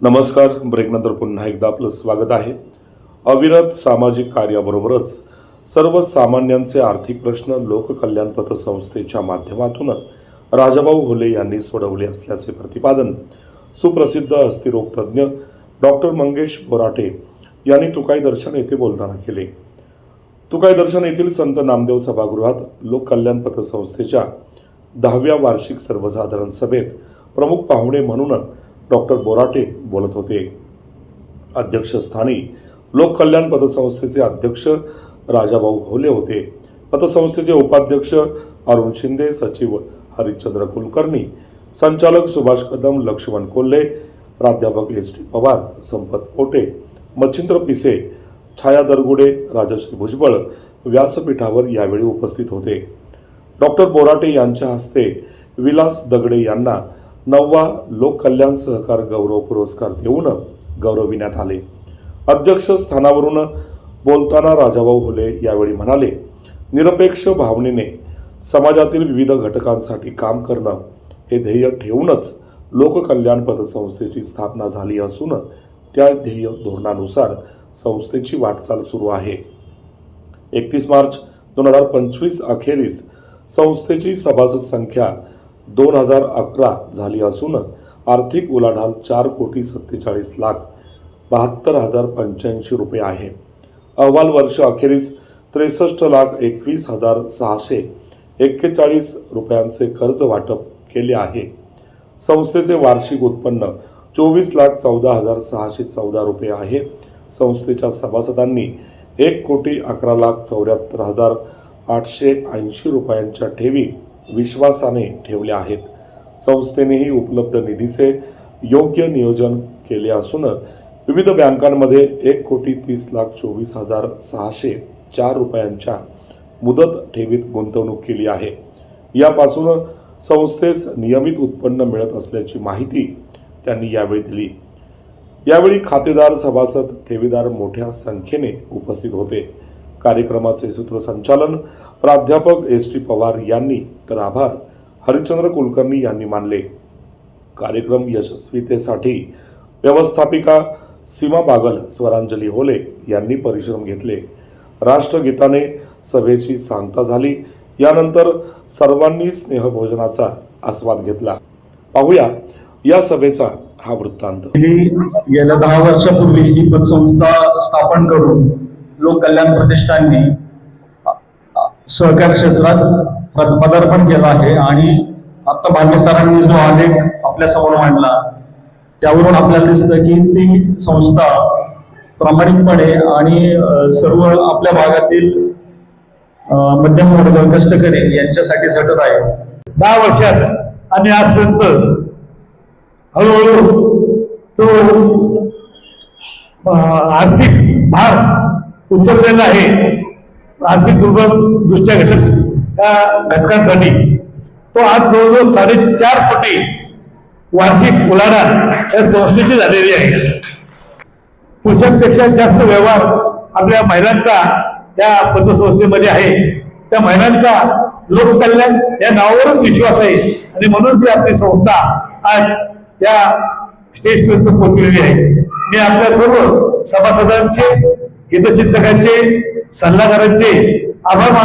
नमस्कार. ब्रेकनंतर पुन्हा एकदा आपलं स्वागत आहे. अविरत सामाजिक कार्याबरोबरच सर्वसामान्यांचे आर्थिक प्रश्न लोककल्याण पतसंस्थेच्या माध्यमातून राजाभाऊ होले यांनी सोडवले असल्याचे प्रतिपादन सुप्रसिद्ध अस्थिरोग तज्ज्ञ डॉक्टर मंगेश बोराटे यांनी तुकाई दर्शन येथे बोलताना केले. तुकाई दर्शन येथील संत नामदेव सभागृहात लोककल्याण पतसंस्थेच्या 10व्या वार्षिक सर्वसाधारण सभेत प्रमुख पाहुणे म्हणून डॉक्टर बोराटे बोलत होते. अध्यक्षस्थानी लोककल्याण पतसंस्थेचे अध्यक्ष राजाभाऊ होले होते. पतसंस्थेचे उपाध्यक्ष अरुण शिंदे, सचिव हरिश्चंद्र कुलकर्णी, संचालक सुभाष कदम, लक्ष्मण कोल्हे, प्राध्यापक एस टी पवार, संपत पोटे, मच्छिंद्र पिसे, छाया दरगुडे, राजश्री भुजबळ व्यासपीठावर यावेळी उपस्थित होते. डॉक्टर बोराटे यांच्या हस्ते विलास दगडे यांना 9वा लोककल्याण सहकार गौरव पुरस्कार देऊन गौरविण्यात आले. अध्यक्षस्थानावरून बोलताना राजाभाऊ होले यावेळी म्हणाले, निरपेक्ष भावनेने समाजातील विविध घटकांसाठी काम करणं हे ध्येय ठेवूनच लोककल्याण पतसंस्थेची स्थापना झाली असून त्या ध्येय धोरणानुसार संस्थेची वाटचाल सुरू आहे. 31 मार्च 2025 अखेरीस संस्थेची सभासद संख्या 2011 झाली असून आर्थिक उलाढाल 4,47,72,085 रुपये आहे. अहवाल वर्ष अखेरीस 63,21,641 रुपयांचे कर्ज वाटप केले आहे. संस्थेचे वार्षिक उत्पन्न 24,14,614 रुपये आहे. संस्थेच्या सभासदांनी 1,11,74,880 रुपयांच्या ठेवी विश्वासाने ठेवल्या आहेत. संस्थेनेही उपलब्ध निधीचे योग्य नियोजन केले असून विविध बँकांमध्ये 1,30,24,604 रुपयांच्या मुदत ठेवीत गुंतवणूक केली आहे. यापासून संस्थेस नियमित उत्पन्न मिळत असल्याची माहिती त्यांनी यावेळी दिली. यावेळी खातेदार, सभासद, ठेवीदार मोठ्या संख्येने उपस्थित होते. कार्यक्रमाचे सूत्रसंचालन प्राध्यापक एस टी पवार यांनी तर आभार हरिश्चंद्र कुलकर्णी यांनी मानले. कार्यक्रम यशस्वीतेसाठी व्यवस्थापिका सीमा बागल, स्वरांजली होले यांनी परिश्रम घेतले. राष्ट्रगीताने सभेची सांगता झाली. यानंतर सर्वांनी स्नेहभोजनाचा आस्वाद घेतला. पाहूया या सभेचा हा वृत्तांत. गेल्या 10 वर्षापूर्वी ही पतसंस्था स्थापन करून लोककल्याण प्रतिष्ठानने सहकार क्षेत्रात पदार्पण केलं आहे आणि आता भाग्य सरांनी जो आलेख आपल्या समोर मांडला त्यावरून आपल्याला दिसतं की ती संस्था प्रामाणिकपणे आणि सर्व आपल्या भागातील मध्यम वर्ग, कष्टकरी यांच्यासाठी झटत आहे. 10 वर्षात आणि आजपर्यंत हळूहळू तो आर्थिक भार उचललेला आहे. आर्थिक दुर्बल दृष्ट्या घटकांसाठी तो आज जवळजवळ 4.5 कोटी वार्षिक उलाढाल या संस्थेची झालेली आहे. पुरुषांपेक्षा जास्त व्यवहार आपल्या महिलांचा या पतसंस्थेमध्ये आहे. त्या महिलांचा लोककल्याण या नावावरच विश्वास आहे आणि म्हणून ही आपली संस्था आज या स्टेजपर्यंत पोहोचलेली आहे. मी आपल्या सर्व सभासदांचे, हितचिंतकांचे, सल्लागारांचे आभार मानतो.